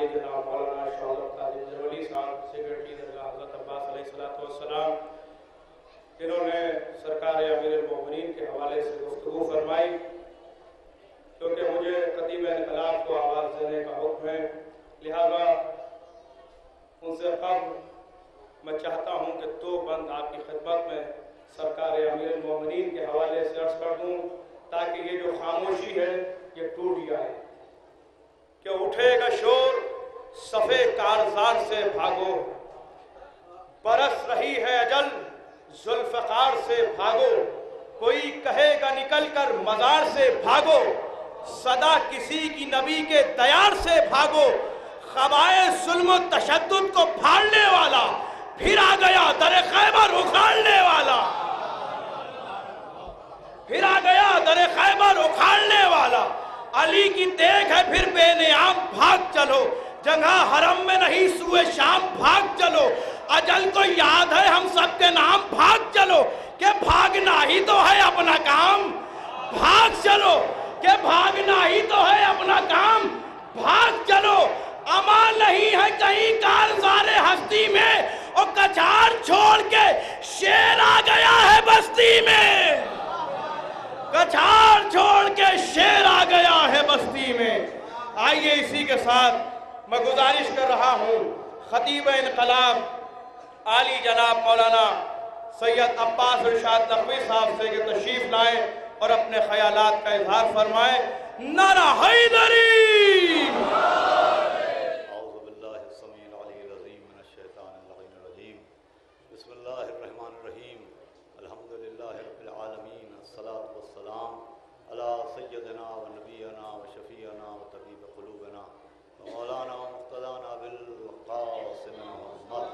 عالی جناب مولانا شہادت قادری جرولی صاحب سیکرٹری درگاہ حضرت عباس علیہ السلام جنہوں نے سرکار امیر المومنین کے حوالے سے گفتگو فرمائی، کیونکہ مجھے قدیم انقلاب کو آواز دینے کا حکم ہے، لہذا ان سے قبل میں چاہتا ہوں کہ دو بند آپ کی خدمت میں سرکار امیر المومنین کے حوالے سے عرض کر دوں تاکہ یہ جو خاموشی ہے یہ ٹوٹ جائے کہ اٹھے گا شور صفے کارزار سے بھاگو، برس رہی ہے اجل ذوالفقار سے بھاگو، کوئی کہے گا نکل کر مزار سے بھاگو، صدا کسی کی نبی کے دیار سے بھاگو، خبائے ظلم و تشدد کو پھاڑنے والا پھر آ گیا در خیبر اکھاڑنے والا، پھر آ گیا در خیبر اکھاڑنے والا، علی کی دیکھ ہے پھر بے نیام بھاگ چلو، جگہ حرم میں نہیں سوئے شام بھاگ چلو، اجل کو یاد ہے ہم سب کے نام بھاگ چلو، کہ بھاگنا ہی تو ہے اپنا کام بھاگ چلو، کہ بھاگنا ہی تو ہے اپنا کام بھاگ چلو، امان نہیں ہے کہیں کارزار ہستی میں، اور کچھار چھوڑ کے شیر آ گیا ہے بستی میں، کچھار چھوڑ کے شیر آ گیا ہے بستی میں۔ آئیے اسی کے ساتھ میں گزارش کر رہا ہوں خطیب انقلاب عالی جناب مولانا سید عباس ارشاد نقوی صاحب سے کہ تشریف لائیں اور اپنے خیالات کا اظہار فرمائیں۔ نعرہ حیدری! اعوذ باللہ السمیع العلی العظیم من الشیطان اللعین الرجیم، بسم اللہ الرحمن الرحیم، الحمدللہ رب العالمین، الصلاة والسلام علی سیدنا و نبینا و شفیعنا و طبیب قلوبنا و مولانا و مقتدانا بالقاسم محمد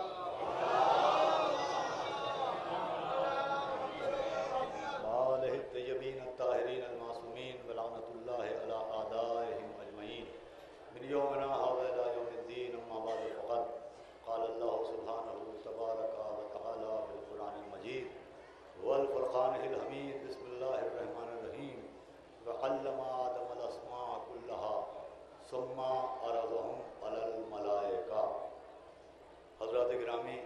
آلہ الطیبین الطاہرین المعصومین ولعنۃ اللہ علی اعدائہم اجمعین من یومنا ھذا الی یوم الدین، اما بعد فقد قال اللہ سبحانہ تبارک و تعالی فی القرآن المجید والفرقان الحمید، بسم اللہ الرحمن الرحیم، وعلم آدم الاسماء كلها ثم عرضهم علی الملائکہ۔ حضرات گرامی،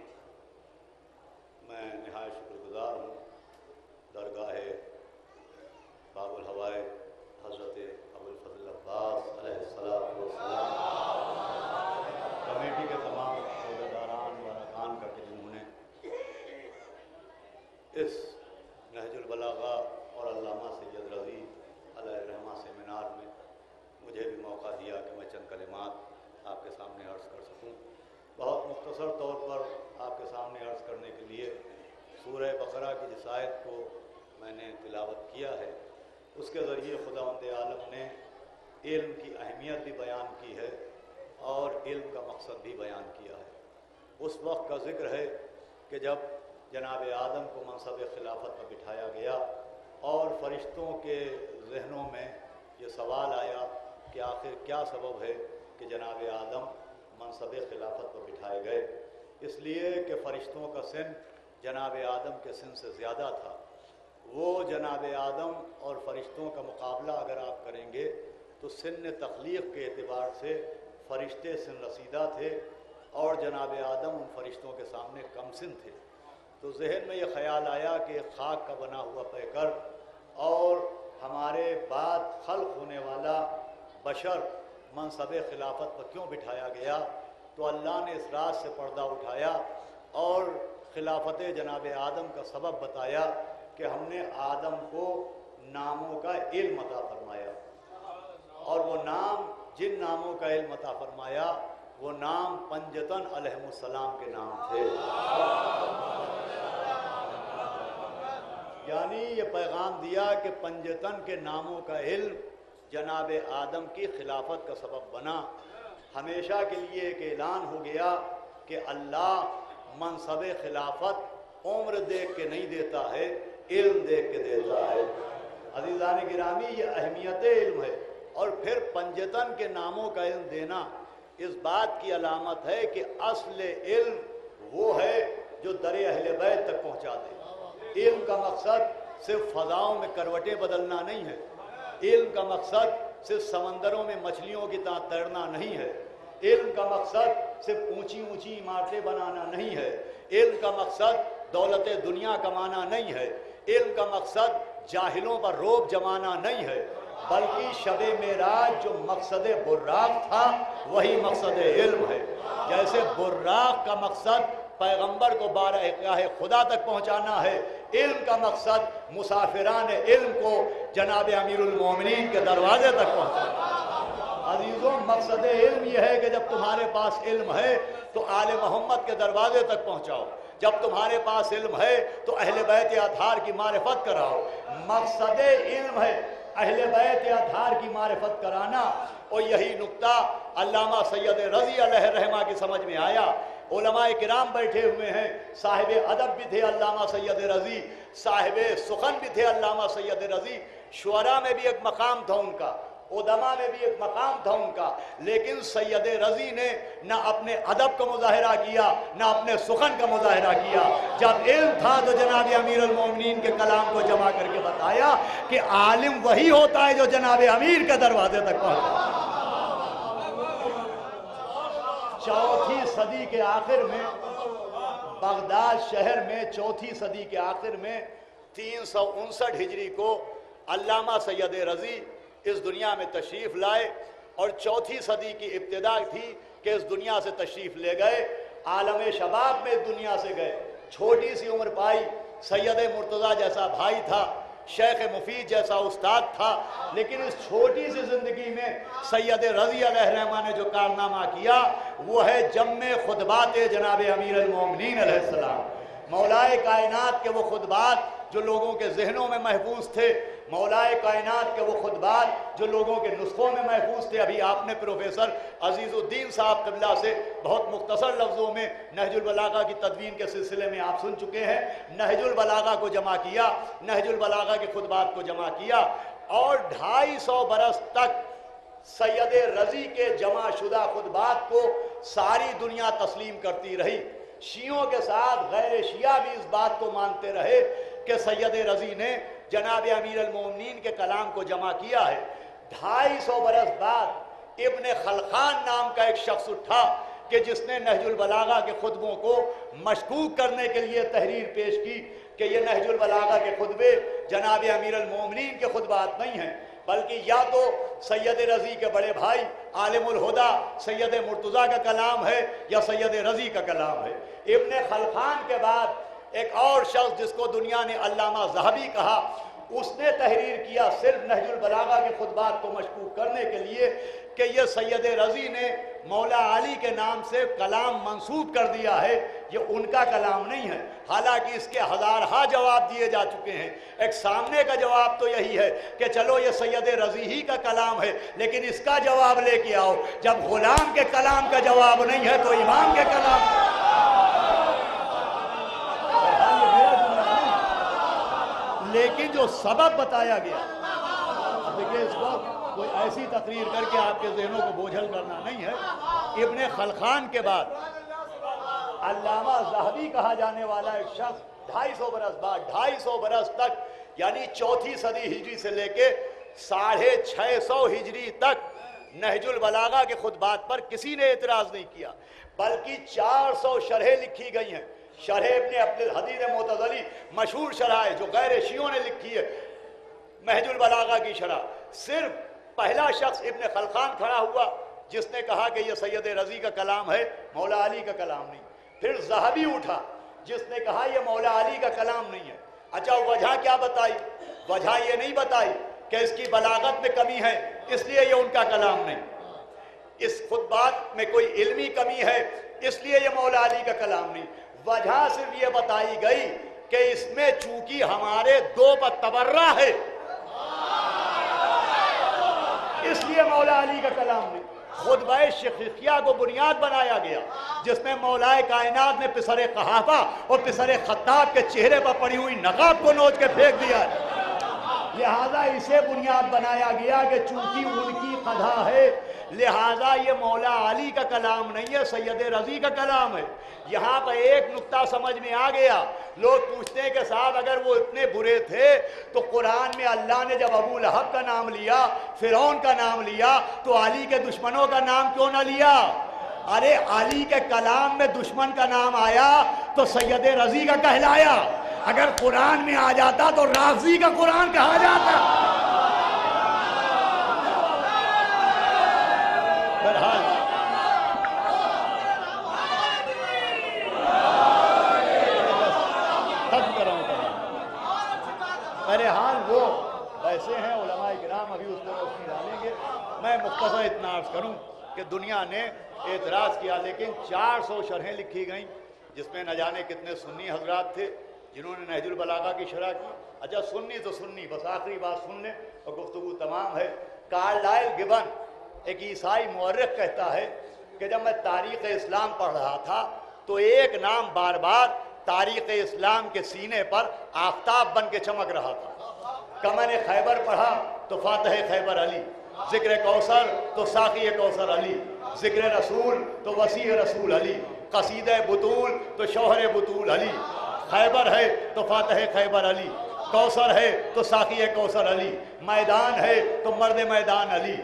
میں نہایت شکر گزار ہوں درگاہ باب الہوائے حضرت ابو الفضل عباس علیہ السلام کمیٹی کے تمام عہدیداران و ارکان کا کہ جنہوں نے اس نہج البلاغہ اور علامہ سید رضی علیہ الرحمہ سیمینار میں مجھے بھی موقع دیا کہ میں چند کلمات آپ کے سامنے عرض کر سکوں۔ بہت مختصر طور پر آپ کے سامنے عرض کرنے کے لیے سورہ بقرہ کی جس آیت کو میں نے تلاوت کیا ہے اس کے ذریعے خداوند عالم نے علم کی اہمیت بھی بیان کی ہے اور علم کا مقصد بھی بیان کیا ہے۔ اس وقت کا ذکر ہے کہ جب جناب آدم کو منصب خلافت پر بٹھایا گیا اور فرشتوں کے ذہنوں میں یہ سوال آیا کہ آخر کیا سبب ہے کہ جناب آدم منصب خلافت پر بٹھائے گئے، اس لیے کہ فرشتوں کا سن جناب آدم کے سن سے زیادہ تھا۔ وہ جناب آدم اور فرشتوں کا مقابلہ اگر آپ کریں گے تو سن تخلیق کے اعتبار سے فرشتے سن رسیدہ تھے اور جناب آدم ان فرشتوں کے سامنے کم سن تھے۔ تو ذہن میں یہ خیال آیا کہ خاک کا بنا ہوا پیکر اور ہمارے بعد خلق ہونے والا بشر منصب خلافت پر کیوں بٹھایا گیا؟ تو اللہ نے اس راز سے پردہ اٹھایا اور خلافت جناب آدم کا سبب بتایا کہ ہم نے آدم کو ناموں کا علم عطا فرمایا، اور وہ نام جن ناموں کا علم عطا فرمایا وہ نام پنجتن علیہ السلام کے نام تھے۔ یعنی یہ پیغام دیا کہ پنجتن کے ناموں کا علم جناب آدم کی خلافت کا سبب بنا۔ ہمیشہ کے لیے ایک اعلان ہو گیا کہ اللہ منصب خلافت عمر دیکھ کے نہیں دیتا ہے، علم دیکھ کے دیتا ہے۔ عزیزان گرامی، یہ اہمیت علم ہے، اور پھر پنجتن کے ناموں کا علم دینا اس بات کی علامت ہے کہ اصل علم وہ ہے جو در اہل بیت تک پہنچا دے۔ علم کا مقصد صرف فضاؤں میں کروٹیں بدلنا نہیں ہے، علم کا مقصد صرف سمندروں میں مچھلیوں کی طرح تیرنا نہیں ہے، علم کا مقصد صرف اونچی اونچی عمارتیں بنانا نہیں ہے، علم کا مقصد دولت دنیا کمانا نہیں ہے، علم کا مقصد جاہلوں پر رعب جمانا نہیں ہے، بلکہ شب معراج جو مقصد براق تھا وہی مقصد علم ہے۔ جیسے براق کا مقصد پیغمبر کو بارگاہ خدا تک پہنچانا ہے، علم کا مقصد مسافران علم کو جناب امیر المومنین کے دروازے تک پہنچانا ہے۔ عزیزوں، مقصد علم یہ ہے کہ جب تمہارے پاس علم ہے تو آل محمد کے دروازے تک پہنچاؤ، جب تمہارے پاس علم ہے تو اہل بیت اطہار کی معرفت کراؤ۔ مقصد علم ہے اہل بیت اطہار کی معرفت کرانا، اور یہی نقطہ علامہ سید رضی علیہ رحمہ کی سمجھ میں آیا۔ علماء کرام بیٹھے ہوئے ہیں، صاحب ادب بھی تھے علامہ سید رضی، صاحب سخن بھی تھے علامہ سید رضی، شعراء میں بھی ایک مقام تھا ان کا، ادباء میں بھی ایک مقام تھا ان کا، لیکن سید رضی نے نہ اپنے ادب کا مظاہرہ کیا نہ اپنے سخن کا مظاہرہ کیا۔ جب علم تھا تو جناب امیر المومنین کے کلام کو جمع کر کے بتایا کہ عالم وہی ہوتا ہے جو جناب امیر کے دروازے تک پہنچا۔ چوتھی صدی کے آخر میں بغداد شہر میں، چوتھی صدی کے آخر میں 359 ہجری کو علامہ سید رضی اس دنیا میں تشریف لائے، اور چوتھی صدی کی ابتدا تھی کہ اس دنیا سے تشریف لے گئے، عالم شباب میں اس دنیا سے گئے۔ چھوٹی سی عمر پائی، سید مرتضیٰ جیسا بھائی تھا، شیخ مفید جیسا استاد تھا، لیکن اس چھوٹی سی زندگی میں سید رضی علیہ رحمہ نے جو کارنامہ کیا وہ ہے جمع خطبات جناب امیر المومنین علیہ السلام۔ مولائے کائنات کے وہ خطبات جو لوگوں کے ذہنوں میں محفوظ تھے، مولائے کائنات کے وہ خطبات جو لوگوں کے نسخوں میں محفوظ تھے۔ ابھی آپ نے پروفیسر عزیز الدین صاحب قبلہ سے بہت مختصر لفظوں میں نہج البلاغہ کی تدوین کے سلسلے میں آپ سن چکے ہیں۔ نہج البلاغہ کو جمع کیا، نہج البلاغہ کے خطبات کو جمع کیا، اور 250 برس تک سید رضی کے جمع شدہ خطبات کو ساری دنیا تسلیم کرتی رہی۔ شیعوں کے ساتھ غیر شیعہ بھی اس بات کو مانتے رہے کہ سید رضی نے جناب امیر المومنین کے کلام کو جمع کیا ہے۔ 250 برس بعد ابن خلقان نام کا ایک شخص اٹھا کہ جس نے نہج البلاغہ کے خطبوں کو مشکوک کرنے کے لیے تحریر پیش کی کہ یہ نہج البلاغہ کے خطبے جناب امیر المومنین کے خطبات نہیں ہیں، بلکہ یا تو سید رضی کے بڑے بھائی عالم الہدیٰ سید مرتضیٰ کا کلام ہے یا سید رضی کا کلام ہے۔ ابن خلقان کے بعد ایک اور شخص جس کو دنیا نے علامہ ذہبی کہا، اس نے تحریر کیا صرف نہج البلاغہ کے خطبات کو مشکوک کرنے کے لیے کہ یہ سید رضی نے مولا علی کے نام سے کلام منسوب کر دیا ہے، یہ ان کا کلام نہیں ہے۔ حالانکہ اس کے ہزارہا جواب دیے جا چکے ہیں۔ ایک سامنے کا جواب تو یہی ہے کہ چلو یہ سید رضی ہی کا کلام ہے، لیکن اس کا جواب لے کے آؤ۔ جب غلام کے کلام کا جواب نہیں ہے تو امام کے کلام۔ لیکن جو سبب بتایا گیا، دیکھیں اس وقت کوئی ایسی تقریر کر کے آپ کے ذہنوں کو بوجھل کرنا نہیں ہے۔ ابن خلقان کے بعد علامہ ذہبی کہا جانے والا ایک شخص 250 برس بعد، 250 برس تک یعنی چوتھی صدی ہجری سے لے کے 650 ہجری تک نہج البلاغہ کے خطبات پر کسی نے اعتراض نہیں کیا، بلکہ 400 شرحیں لکھی گئی ہیں۔ شرح ابن عبد الحدید معتزلی مشہور شرح ہے جو غیر شیعوں نے لکھی ہے، نہج البلاغہ کی شرح۔ صرف پہلا شخص ابن خلقان کھڑا ہوا جس نے کہا کہ یہ سید رضی کا کلام ہے، مولا علی کا کلام نہیں۔ پھر ذہبی اٹھا جس نے کہا یہ مولا علی کا کلام نہیں ہے۔ اچھا وجہ کیا بتائی؟ وجہ یہ نہیں بتائی کہ اس کی بلاغت میں کمی ہے اس لیے یہ ان کا کلام نہیں، اس خطبات میں کوئی علمی کمی ہے اس لیے یہ مولا علی کا کلام نہیں۔ وجہ صرف یہ بتائی گئی کہ اس میں چونکہ ہمارے دو پر تبرہ ہے اس لیے مولا علی کا کلام نہیں۔ خطبہ شقیقیہ کو بنیاد بنایا گیا جس میں مولا کائنات نے پسر قحافہ اور پسر خطاب کے چہرے پر پڑی ہوئی نقاب کو نوچ کے پھینک دیا ہے، لہذا اسے بنیاد بنایا گیا کہ چونکہ ان کی قضا ہے لہذا یہ مولا علی کا کلام نہیں ہے، سید رضی کا کلام ہے۔ یہاں پر ایک نقطہ سمجھ میں آ گیا۔ لوگ پوچھتے ہیں کہ صاحب اگر وہ اتنے برے تھے تو قرآن میں اللہ نے جب ابو لہب کا نام لیا، فرعون کا نام لیا، تو علی کے دشمنوں کا نام کیوں نہ لیا؟ अरे अली के कलाम में दुश्मन का नाम आया तो सैयद रजी का कहलाया, अगर कुरान में आ जाता तो राजी का कुरान कहा जाता। बहरहाल वो वैसे हैं उलमाए किराम, अभी उस पर रोशनी डालेंगे। मैं मुख्तसर इतना अर्ज करूं कि दुनिया ने एतराज़ किया, लेकिन 400 शरहें लिखी गईं, जिसमें न जाने कितने सुन्नी हजरात थे जिन्होंने नहजुल बलागा की शरह की। अच्छा सुन्नी तो सुन्नी, बस आखिरी बात सुन लें और गुफ्तगू तमाम है। कार्लाइल गिबन एक ईसाई मुअर्रिख कहता है कि जब मैं तारीख़ इस्लाम पढ़ रहा था तो एक नाम बार बार तारीख़ इस्लाम के सीने पर आफताब बन के चमक रहा था। कब मैंने खैबर पढ़ा तो फातह खैबर अली, जिक्र कौसर तो साक़ी कौसर अली, जिक्र रसूल तो वसी रसूल अली, कसीदे बुतूल तो शौहर बुतूल अली, खैबर है तो फातह खैबर अली, कौसर है तो साक़ी कौसर अली, मैदान है तो मर्द मैदान अली,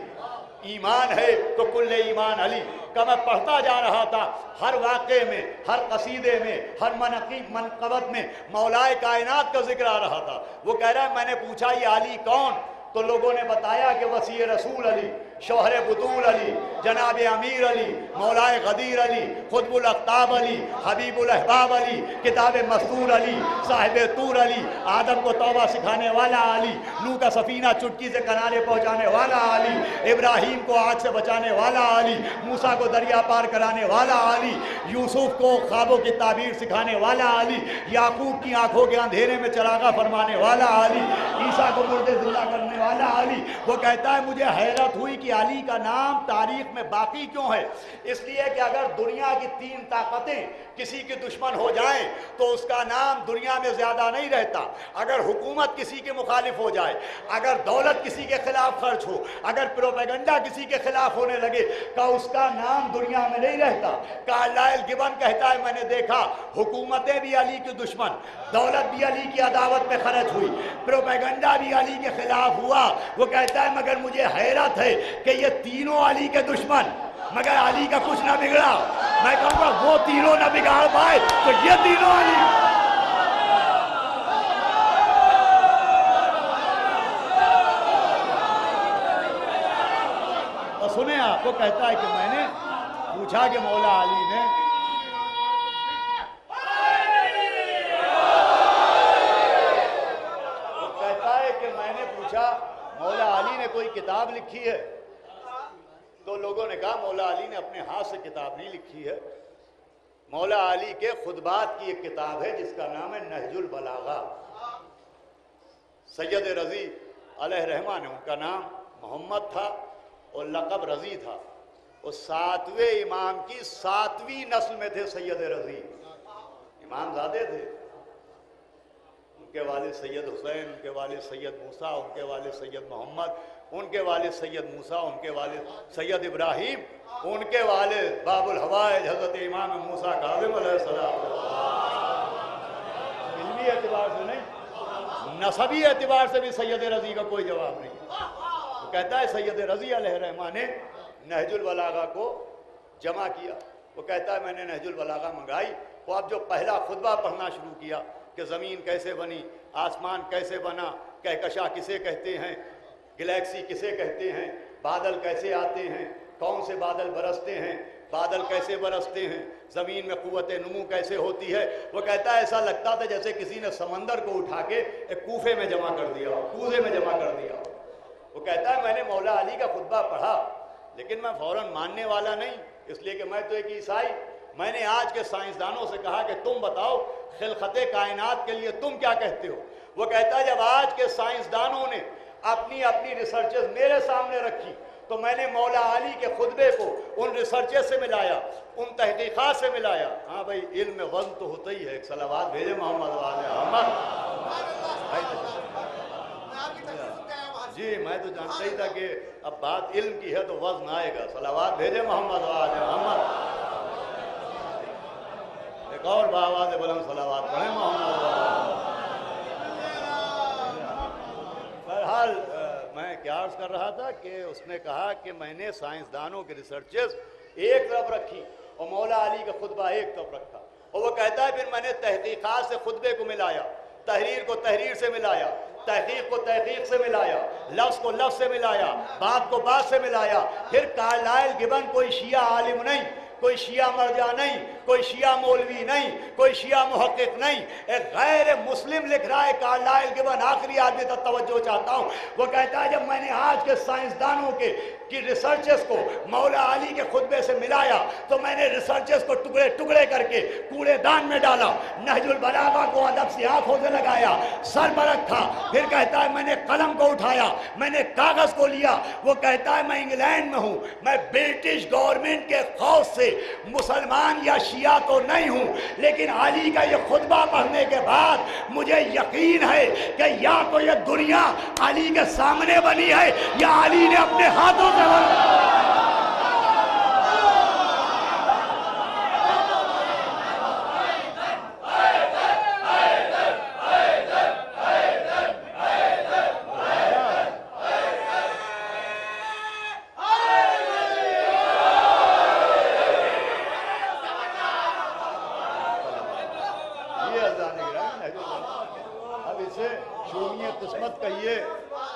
ईमान है तो कुल्ले ईमान अली। का मैं पढ़ता जा रहा था, हर वाक़े में, हर कसीदे में, हर मनक़बत में मौलाए कायनात का जिक्र आ रहा था। वो कह रहा है मैंने पूछा ये अली कौन, तो लोगों ने बताया कि वसी रसूल अली, शौहर बुतूल अली, जनाब अमीर अली, मौलाए गदीर अली, खुतबुल अख्ताब अली, हबीबुल अहबाब अली, किताब मस्तूर अली, साहिब तूर अली, आदम को तौबा सिखाने वाला अली, नूह का सफीना चुटकी से किनारे पहुंचाने वाला अली, इब्राहीम को आग से बचाने वाला अली, मूसा को दरिया पार कराने वाला अली, यूसुफ को ख्वाबों की ताबीर सिखाने वाला अली, याकूब की आंखों के अंधेरे में चरागा फरमाने वाला अली, ईसा को मुर्दे जिंदा करने वाला अली। वो कहता है मुझे हैरत हुई कि अली का नाम तारीख में बाकी क्यों है। इसलिए कि अगर दुनिया की 3 ताकतें किसी के दुश्मन हो जाएं तो उसका नाम दुनिया में ज़्यादा नहीं रहता। अगर हुकूमत किसी के मुखालिफ हो जाए, अगर दौलत किसी के खिलाफ खर्च हो, अगर प्रोपेगेंडा किसी के खिलाफ होने लगे तो उसका नाम दुनिया में नहीं रहता। कार्लाइल गिबन कहता है मैंने देखा हुकूमतें भी अली के दुश्मन, दौलत भी अली की अदावत में खर्च हुई, प्रोपेगेंडा भी अली के खिलाफ हुआ। वो कहता है मगर मुझे हैरत है कि ये तीनों अली के दुश्मन, मगर अली का कुछ ना बिगड़ा। मैं कहूँगा वो तीनों ना बिगाड़ पाए तो ये तीनों अली। तो सुने आपको कहता है कि मैंने पूछा कि मौला अली ने मौला अली ने कोई किताब लिखी है, तो लोगों ने कहा मौला अली ने अपने हाथ से किताब नहीं लिखी है। मौला अली के खुतबात की एक किताब है जिसका नाम है नहजुल बलागा। सैयद रजी अलैहिर्रहमा ने, उनका नाम मोहम्मद था और लक़ब रजी था, और 7वें इमाम की 7वीं नस्ल में थे सैयद रजी। इमामज़ादे थे, उनके वालिद सैयद हुसैन, उनके वालिद सैयद मूसा, उनके वालिद सैयद मोहम्मद, उनके वालिद सैयद मूसा, उनके वालिद सैयद इब्राहीम, उनके वालिद बाबुल हवाइज हज़रत इमाम मूसा काज़िम अलैहिस्सलाम। इल्मी एतबार से नहीं, नसबी एतबार से भी सैयद रजी का कोई जवाब नहीं। वो कहता है सैयद रजी अलैहिर्रहमा ने नहजुल बलागा को जमा किया। वो कहता है मैंने नहजुल बलागा मंगाई, वो अब जो पहला खुतबा पढ़ना शुरू किया कि ज़मीन कैसे बनी, आसमान कैसे बना, कहकशा किसे कहते हैं, गैलेक्सी किसे कहते हैं, बादल कैसे आते हैं, कौन से बादल बरसते हैं, बादल कैसे बरसते हैं, ज़मीन में क़ुव्वत नुमू कैसे होती है। वो कहता है ऐसा लगता था जैसे किसी ने समंदर को उठा के एक कूफे में जमा कर दिया, कूजे में जमा कर दिया। वो कहता है मैंने मौला अली का खुतबा पढ़ा, लेकिन मैं फ़ौरन मानने वाला नहीं, इसलिए कि मैं तो एक ईसाई। मैंने आज के साइंसदानों से कहा कि तुम बताओ खिलकते कायनात के लिए तुम क्या कहते हो। वो कहता है जब आज के साइंसदानों ने अपनी अपनी रिसर्चेस मेरे सामने रखी तो मैंने मौला अली के खुतबे को उन रिसर्चेस से मिलाया, उन तहकीकात से मिलाया। हाँ भाई, इल्म में वज़न तो होता ही है। एक सलावात भेजे मोहम्मद वाले अहमद जी। मैं तो जानता ही था कि अब बात इल्म की है तो वज़न आएगा। सलावात भेजे मोहम्मद वाले अहमद। एक और बाबा से बुलंद सलावात पढ़े मोहम्मद। बहरहाल मैं क्या अर्ज़ कर रहा था कि उसने कहा कि मैंने साइंसदानों के रिसर्चेस एक तरफ रखी और मौला अली का खुतबा एक तरफ रखा। और वो कहता है फिर मैंने तहकीकात से खुतबे को मिलाया, तहरीर को तहरीर से मिलाया, तहकीक को तहकीक से मिलाया, लफ्ज़ को लफ्ज़ से मिलाया, बात को बात से मिलाया। फिर कार्लाइल गिबन कोई शिया आलिम नहीं, कोई शिया मर्जा नहीं, कोई शिया मौलवी नहीं, कोई शिया मुहक्किक नहीं, एक गैर मुस्लिम लिख रहा है कार्लाइल गिबन। आखिरी आदमी तक तवज्जो चाहता हूँ। वो कहता है जब मैंने आज के साइंसदानों की रिसर्चेस को मौला अली के खुतबे से मिलाया तो मैंने रिसर्चेस को टुकड़े टुकड़े करके कूड़ेदान में डाला, नहजुल बलागा को अदब से आंखों से लगाया, सर पर रखा। फिर कहता है मैंने कलम को उठाया, मैंने कागज को लिया। वो कहता है मैं इंग्लैंड में हूँ, मैं ब्रिटिश गवर्नमेंट के खौफ से मुसलमान या शिया तो नहीं हूँ, लेकिन अली का ये खुतबा पढ़ने के बाद मुझे यकीन है कि या तो ये दुनिया अली के सामने बनी है या अली ने अपने हाथों से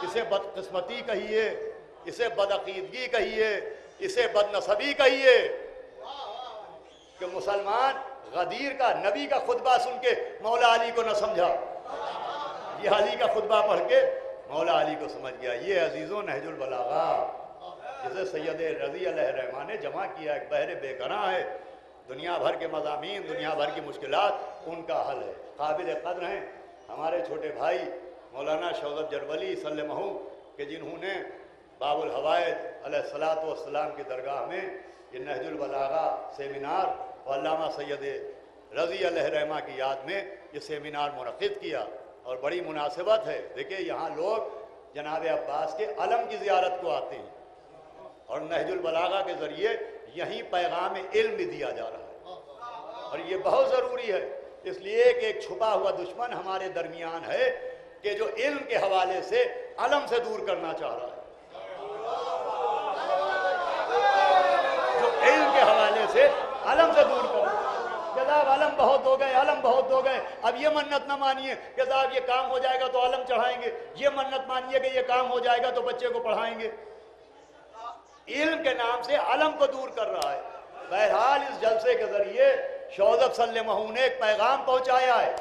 इसे बदकिस्मती कहिए, इसे बदअकीदगी कहिए, इसे बदनसबी कहिए कि मुसलमान गदीर का नबी का खुतबा सुन के मौला अली को न समझा, ये अली का खुतबा पढ़ के मौला अली को समझ गया। ये अजीज़ों नहजुल बलागा जिसे सैयद रज़ी अलैहिर्रहमान ने जमा किया, एक बहरे बेगना है, दुनिया भर के मज़ामीन, दुनिया भर की मुश्किलात उनका हल है। काबिल क़द्र हैं हमारे छोटे भाई मौलाना शौकत जरवली सल्लमहू के जिन्होंने बाबुल हवाइद अलैहिस्सलातु वस्सलाम की दरगाह में ये नहजुल बलागा सेमिनार और अल्लामा सैयद रज़ी अलैहिर्रहमान की याद में ये सेमिनार मुनक़्क़िद किया और बड़ी मुनासिबत है। देखिए यहाँ लोग जनाब अब्बास के अलम की ज़ियारत को आते हैं और नहजुल बलागा के ज़रिए यहीं पैगाम इल्म भी दिया जा रहा है और ये बहुत ज़रूरी है। इसलिए कि एक छुपा हुआ दुश्मन हमारे दरमियान है कि जो इल्म के हवाले से अलम से दूर करना चाह रहा है, जो इल्म के हवाले से अलम से दूर कर। जनाब अलम बहुत हो गए, अलम बहुत हो गए, अब ये मन्नत ना मानिए कि साहब ये काम हो जाएगा तो अलम चढ़ाएंगे, ये मन्नत मानिए कि ये काम हो जाएगा तो बच्चे को पढ़ाएंगे। इल्म के नाम से अलम को दूर कर रहा है। बहरहाल इस जलसे के जरिए शौकत सल्लमहू ने एक पैगाम पहुंचाया है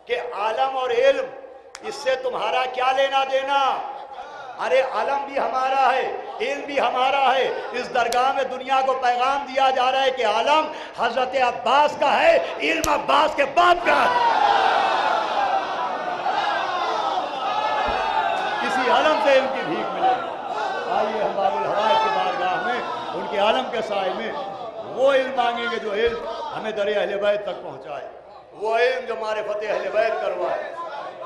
कि आलम और इल्म इससे तुम्हारा क्या लेना देना। अरे अलम भी हमारा है, इल्म भी हमारा है। इस दरगाह में दुनिया को पैगाम दिया जा रहा है कि आलम हजरत अब्बास का है, इल्म अब्बास के बाप का है। किसी अलम से इल्म की भीख मिलेगी। आइए हम बाबुल हवाइद की बारगाह में उनके आलम के साए में वो इल्म मांगेंगे जो इल्म हमें दर अहले बैत तक पहुँचाए, वो इल्म जो मारिफत अहले बैत करवाए,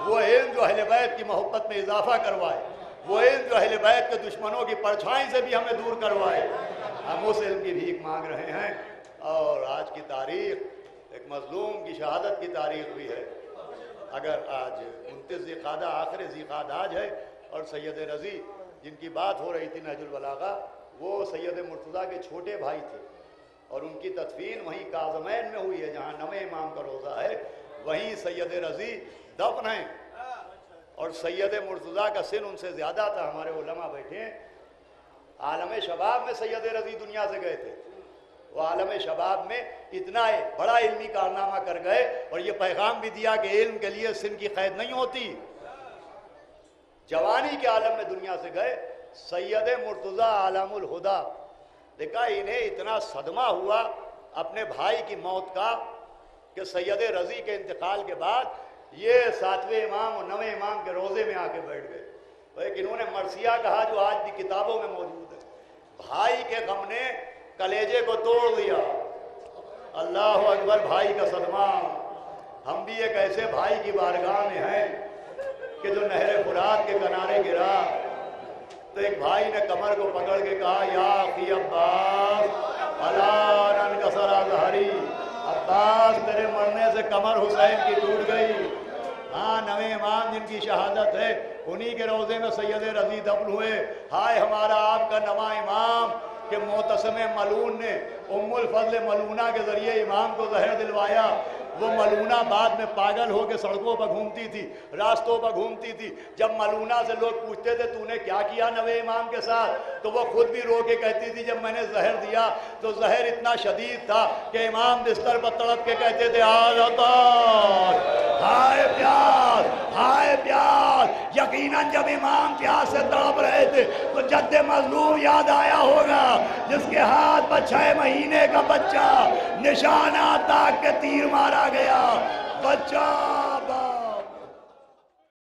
वो इल्म जो अहले बैत की मोहब्बत में इजाफा करवाए, वो इल्म जो अहले बैत के दुश्मनों की परछाई से भी हमें दूर करवाए। हम उस इल्म की भीख मांग रहे हैं। और आज की तारीख एक मजलूम की शहादत की तारीख भी है। अगर आज 29 ज़िक़ादा आखिर ज़िक़ादा आज है और सैयद रज़ी जिनकी बात हो रही थी नहजुल बलागा, वो सैयद मुर्तज़ा के छोटे भाई थे और उनकी तदफीन वहीं काज़मैन में हुई है जहाँ नवे इमाम का रोज़ा है, वहीं सैयद रज़ी दफन है। और सैयद मुर्तज़ा का सिन उनसे ज़्यादा था। हमारे उलमा बैठे हैं, आलम शबाब में सैयद रज़ी दुनिया से गए थे। वो आलम शबाब में इतना बड़ा इल्मी कारनामा कर गए और ये पैगाम भी दिया कि इल्म के लिए सिन की कैद नहीं होती। जवानी के आलम में दुनिया से गए सैयद मुर्तज़ा आलमुल हुदा। देखा इन्हें इतना सदमा हुआ अपने भाई की मौत का कि सैयद रज़ी के इंतकाल के बाद ये 7वें इमाम और 9वें इमाम के रोज़े में आके बैठ गए। लेकिन इन्होंने मरसिया कहा जो आज भी किताबों में मौजूद है। भाई के गम ने कलेजे को तोड़ दिया। अल्लाह अकबर, भाई का सदमा। हम भी एक ऐसे भाई की बारगाह में हैं कि जो नहर फुरात के किनारे गिरा तो एक भाई ने कमर को पकड़ के कहा, या अखी अब्बास अला रन कसरा ज़हरी, अब्बास तेरे मरने से कमर हुसैन की टूट गई। हाँ, नवे इमाम जिनकी शहादत है उन्हीं के रोज़े में सैयद रज़ी दफन हुए। हाय हमारा आपका नवा इमाम کہ मुतसिम मलून ने उम्मुल फज़ल मलूना के ज़रिए इमाम को ज़हर दिलवाया। वो मलूना बाद में पागल हो के सड़कों पर घूमती थी, रास्तों पर घूमती थी। जब मलूना से लोग पूछते थे तूने क्या किया नवे इमाम के साथ, तो वो खुद भी रो के कहती थी जब मैंने जहर दिया तो जहर इतना शदीद था कि इमाम बिस्तर पर तड़प के कहते थे हाय प्यास, हाय प्यास। यकीनन जब इमाम प्यास से तड़प रहे थे तो जद्दे मजलूम याद आया होगा, जिसके हाथ पर 6 महीने का बच्चा निशाना ताक के तीर मारा गया। बच्चा